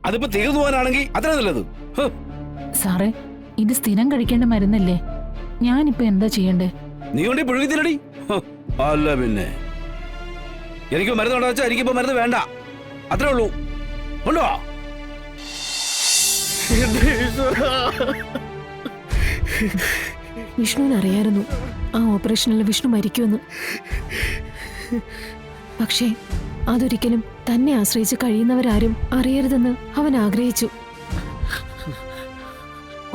അതിപ്പോ തീർന്നു പോകാനാണെങ്കിൽ അത്ര നല്ലത്. സാറേ, ഇത് സ്ഥിരം കഴിക്കേണ്ട മരുന്നല്ലേ? ഞാനിപ്പോ എന്താ ചെയ്യണ്ടേ? നീ കൊണ്ട് പുഴുകിത്തില്ലടി. അല്ല പിന്നെ എനിക്ക് മരുന്ന് കൊണ്ടു വെച്ചാൽ എനിക്കിപ്പോ മരുന്ന് വേണ്ട, അത്രേ ഉള്ളൂ. കൊണ്ടോ വിഷ്ണുവിന് അറിയായിരുന്നു ആ ഓപ്പറേഷനിൽ വിഷ്ണു മരിക്കുമെന്ന്. പക്ഷേ അതൊരിക്കലും തന്നെ ആശ്രയിച്ച് കഴിയുന്നവരാരും അറിയരുതെന്ന് അവൻ ആഗ്രഹിച്ചു.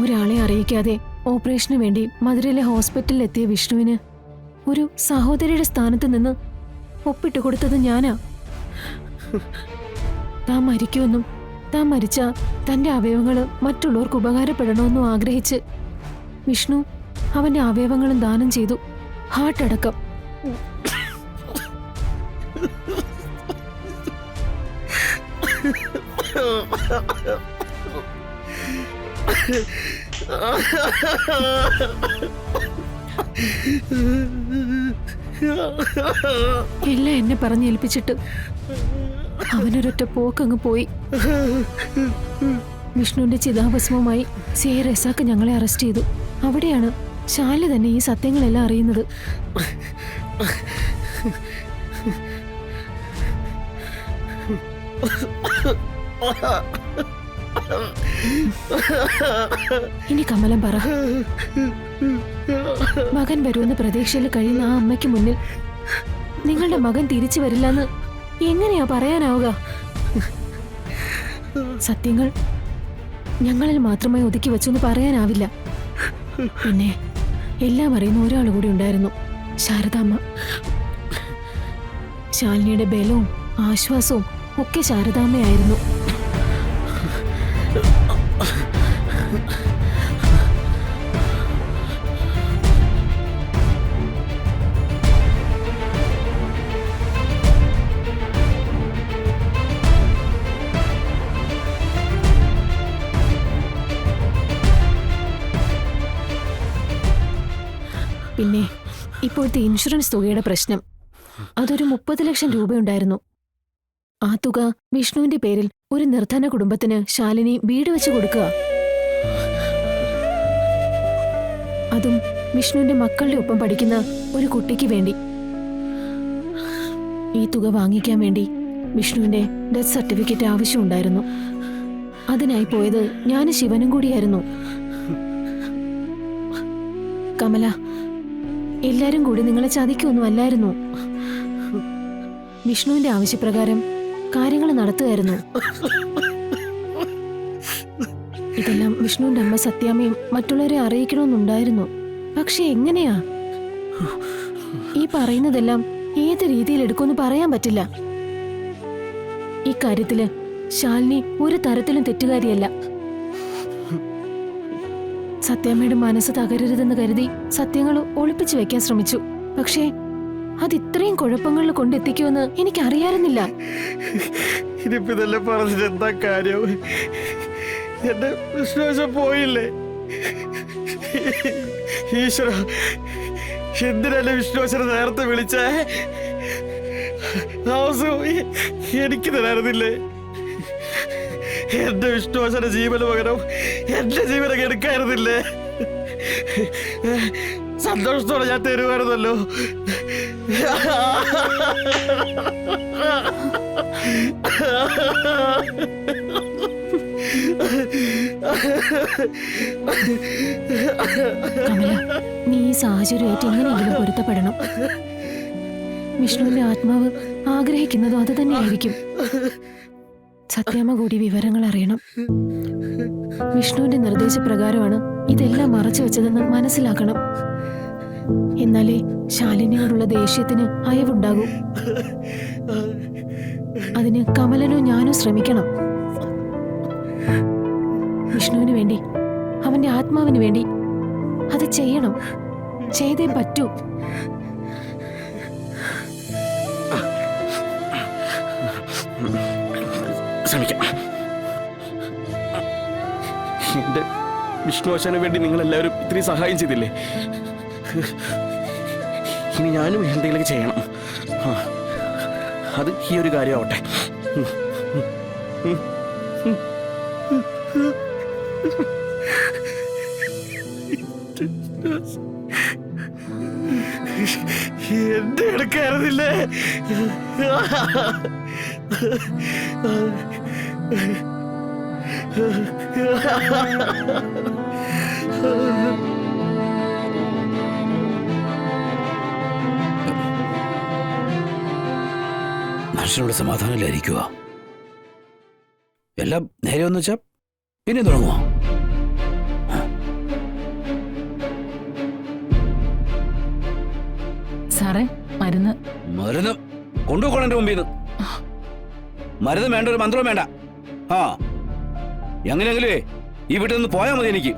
ഒരാളെ അറിയിക്കാതെ ഓപ്പറേഷന് വേണ്ടി മധുരയിലെ ഹോസ്പിറ്റലിൽ എത്തിയ വിഷ്ണുവിന് ഒരു സഹോദരിയുടെ സ്ഥാനത്ത് നിന്ന് ഒപ്പിട്ട് കൊടുത്തത് ഞാനാ. താൻ മരിക്കുമെന്നും താൻ മരിച്ച തന്റെ അവയവങ്ങൾ മറ്റുള്ളവർക്ക് ഉപകാരപ്പെടണമെന്നും ആഗ്രഹിച്ച് വിഷ്ണു അവന്റെ അവയവങ്ങളും ദാനം ചെയ്തു, ഹാർട്ട് അടക്കം. എല്ലാം എന്നെ പറഞ്ഞേൽപ്പിച്ചിട്ട് അവനൊരൊറ്റ പോക്കങ്ങ് പോയി. വിഷ്ണുവിന്റെ ചിതാഭസ്മവുമായി CI റസാക്ക് ഞങ്ങളെ അറസ്റ്റ് ചെയ്തു. അവിടെയാണ് ശാലിനി തന്നെ ഈ സത്യങ്ങളെല്ലാം അറിയുന്നത്. ഇനി കമലം പറ, മകൻ വരുമെന്ന് പ്രതീക്ഷയിൽ കഴിയുന്ന ആ അമ്മയ്ക്ക് മുന്നിൽ നിങ്ങളുടെ മകൻ തിരിച്ചു വരില്ലെന്ന് എങ്ങനെയാ പറയാനാവുക? സത്യങ്ങൾ ഞങ്ങളിൽ മാത്രമായി ഒതുക്കി വെച്ചൊന്ന് പറയാനാവില്ല. പിന്നെ എല്ലാം അറിയുന്ന ഒരാൾ കൂടി ഉണ്ടായിരുന്നു, ശാരദാമ്മ. ശാലിനിയുടെ ബലവും ആശ്വാസവും ഒക്കെ ശാരദാമ്മയായിരുന്നു. പിന്നെ ഇപ്പോഴത്തെ ഇൻഷുറൻസ് തുകയുടെ പ്രശ്നം. അതൊരു 30 ലക്ഷം രൂപയുണ്ടായിരുന്നു. ആ തുക വിഷ്ണുവിന്റെ പേരിൽ ഒരു നിർധന കുടുംബത്തിന് ശാലിനി വീട് വെച്ച് കൊടുക്കുക. അതും വിഷ്ണുവിന്റെ മക്കളുടെ ഒപ്പം പഠിക്കുന്ന ഒരു കുട്ടിക്ക് വേണ്ടി. ഈ തുക വാങ്ങിക്കാൻ വേണ്ടി വിഷ്ണുവിന്റെ ഡെത്ത് സർട്ടിഫിക്കറ്റ് ആവശ്യമുണ്ടായിരുന്നു. അതിനായി പോയത് ഞാനും ശിവനും കൂടിയായിരുന്നു. കമല, എല്ലാരും കൂടി നിങ്ങളെ ചതിക്കൊന്നും അല്ലായിരുന്നു. വിഷ്ണുവിന്റെ ആവശ്യപ്രകാരം കാര്യങ്ങൾ നടത്തുകയായിരുന്നു. ഇതെല്ലാം വിഷ്ണുവിന്റെ അമ്മ സത്യാമ്മയും മറ്റുള്ളവരെ അറിയിക്കണമെന്നുണ്ടായിരുന്നു. പക്ഷെ എങ്ങനെയാ? ഈ പറയുന്നതെല്ലാം ഏത് രീതിയിൽ എടുക്കുമെന്ന് പറയാൻ പറ്റില്ല. ഈ കാര്യത്തില് ശാലിനി ഒരു തരത്തിലും തെറ്റുകാരിയല്ല. സത്യാമ്മയുടെ മനസ്സ് തകരരുതെന്ന് കരുതി സത്യങ്ങൾ ഒളിപ്പിച്ചു വെക്കാൻ ശ്രമിച്ചു. പക്ഷേ അത് ഇത്രയും കുഴപ്പങ്ങളിൽ കൊണ്ടെത്തിക്കുമെന്ന് എനിക്കറിയാറുന്നില്ല. ഇനിയിപ്പോ ഇതെല്ലാം പറഞ്ഞിട്ട് എന്താ കാര്യം? എന്റെ വിശ്വാസം പോയില്ലേ? ഈശ്വര, എന്തിനല്ലേ വിശ്വാസനെ നേരത്തെ വിളിച്ചേ? എനിക്ക് തരാറുന്നില്ലേ? എന്റെ വിശ്വാസന്റെ ജീവന് പകരം എന്റെ ജീവനൊക്കെ എടുക്കായിരുന്നില്ലേ? സന്തോഷത്തോടെ ഞാൻ തരുമായിരുന്നല്ലോ. കമല, നീ ഈ സാഹചര്യമായിട്ട് എങ്ങനെയെങ്കിലും പൊരുത്തപ്പെടണം. വിഷ്ണുവിന്റെ ആത്മാവ് ആഗ്രഹിക്കുന്നതും അത് തന്നെയായിരിക്കും. സത്യാമ്മ കൂടി വിവരങ്ങൾ അറിയണം. വിഷ്ണുവിന്റെ നിർദ്ദേശപ്രകാരമാണ് ഇതെല്ലാം മറച്ചു വെച്ചതെന്ന് മനസ്സിലാക്കണം. എന്നാലേ ശാലിനിയോടുള്ള ദേഷ്യത്തിന് അയവുണ്ടാകൂ. അതിന് കമലനോ ഞാനോ ശ്രമിക്കണം. വിഷ്ണുവിന് വേണ്ടി, അവന്റെ ആത്മാവിന് വേണ്ടി അത് ചെയ്യണം. ചെയ്തേ പറ്റൂ. ശ്രമിക്കാം. എന്റെ വിഷ്ണുവശന് വേണ്ടി നിങ്ങൾ എല്ലാവരും ഇത്രയും സഹായം ചെയ്തില്ലേ? ഇനി ഞാനും എന്തെങ്കിലുമൊക്കെ ചെയ്യണം. അത് ഈ ഒരു കാര്യമാവട്ടെ. എന്റെ എടുക്കായിരുന്നില്ലേ? മനുഷ്യനോട് സമാധാനമില്ലായിരിക്കുക. എല്ലാം നേരെ വന്നു വെച്ചാ പിന്നെ തുടങ്ങുമോ? സാറേ മരുന്ന്. മരുന്ന് കൊണ്ടുപോകണം എന്റെ മുമ്പിൽ നിന്ന്. മരുന്ന് വേണ്ട, ഒരു മന്ത്രവും വേണ്ട. ആ എങ്ങനെയെങ്കിലേ ഈ വീട്ടിൽ നിന്ന് പോയാൽ മതി എനിക്ക്.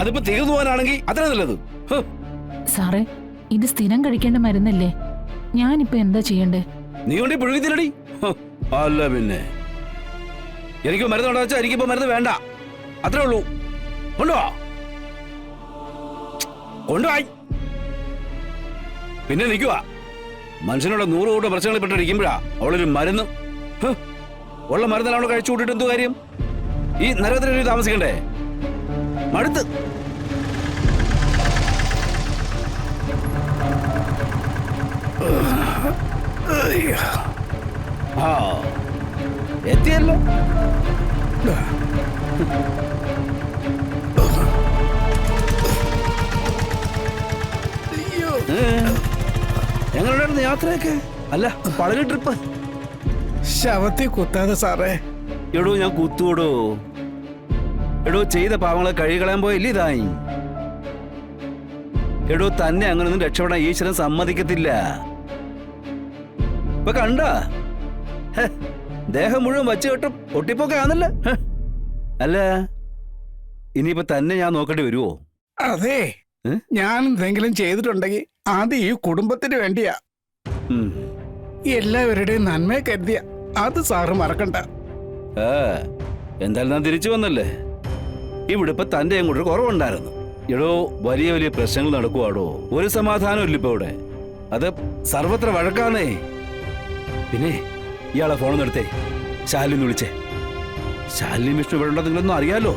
അതിപ്പോ തീർന്നു പോകാനാണെങ്കിൽ അത്ര നല്ലത്. സാറേ ഇത് സ്ഥിരം കഴിക്കേണ്ട മരുന്നല്ലേ, ഞാനിപ്പോ എന്താ ചെയ്യണ്ടേ? നീ കൊണ്ട് പുഴുകി തിരടി. അല്ല പിന്നെ എനിക്ക് മരുന്ന് കൊണ്ടാ വെച്ചാൽ എനിക്കിപ്പോ മരുന്ന് വേണ്ട, അത്രേ ഉള്ളൂ. കൊണ്ടുപോവാ, കൊണ്ടുപോയി. പിന്നെ നിൽക്കുക മനുഷ്യനോട് 100 കൂട്ടം പ്രശ്നങ്ങളിൽ പെട്ടിരിക്കുമ്പോഴാ അവളൊരു മരുന്ന്. ഉള്ള മരുന്നെല്ലാം അവിടെ കഴിച്ചു കൂട്ടിട്ട് എന്തു കാര്യം? ഈ നരകത്തിൽ താമസിക്കണ്ടേ? മടുത്ത്. ആ എത്തിയല്ലോ. എങ്ങനെയുണ്ടായിരുന്നു യാത്രയൊക്കെ? അല്ല പളനി ട്രിപ്പ്. ശവത്തിൽ കുത്താതെ സാറേ. എടോ ഞാൻ കുത്തൂടോ. എടോ ചെയ്ത പാവങ്ങളെ കഴുകിക്കളയാൻ പോയില്ലേ ഇതായി. എടോ തന്നെ അങ്ങനൊന്നും രക്ഷപ്പെടാൻ ഈശ്വരൻ സമ്മതിക്കത്തില്ല. ഇപ്പൊ കണ്ട ദേഹം മുഴുവൻ വച്ചു കെട്ടും ഒട്ടിപ്പൊക്കെ ആണല്ലേ. അല്ല ഇനിയിപ്പോ തന്നെ ഞാൻ നോക്കേണ്ടി വരുവോ? അതെ, ഞാൻ എന്തെങ്കിലും ചെയ്തിട്ടുണ്ടെങ്കിൽ അത് ഈ കുടുംബത്തിന് വേണ്ടിയാ. എല്ലാവരുടെയും നന്മയെ കരുതിയ അത് സാറ് മറക്കണ്ട. എന്തായാലും ഞാൻ തിരിച്ചു വന്നല്ലേ. ഇവിടെ ഇപ്പൊ തന്റെ അങ്ങോട്ട് കുറവുണ്ടായിരുന്നു. എടോ വലിയ വലിയ പ്രശ്നങ്ങൾ നടക്കുവാടോ, ഒരു സമാധാനം ഇല്ല ഇപ്പൊ ഇവിടെ. അത് സർവത്ര വഴക്കാന്നേ. പിന്നെ ഇയാളെ ഫോണൊന്നും എടുത്തേ, ശാലിനി വിളിച്ചേ. ശാലിനി വിഷ്ണു ഇവിടെ ഉണ്ടോ നിങ്ങളൊന്നും അറിയാലോ.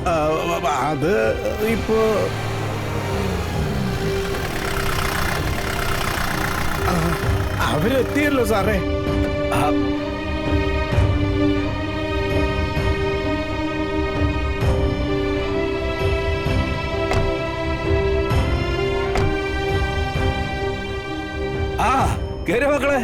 അത് ഇപ്പോ അവരെത്തിയല്ലോ സാറേ. ആ കേറി മക്കളെ.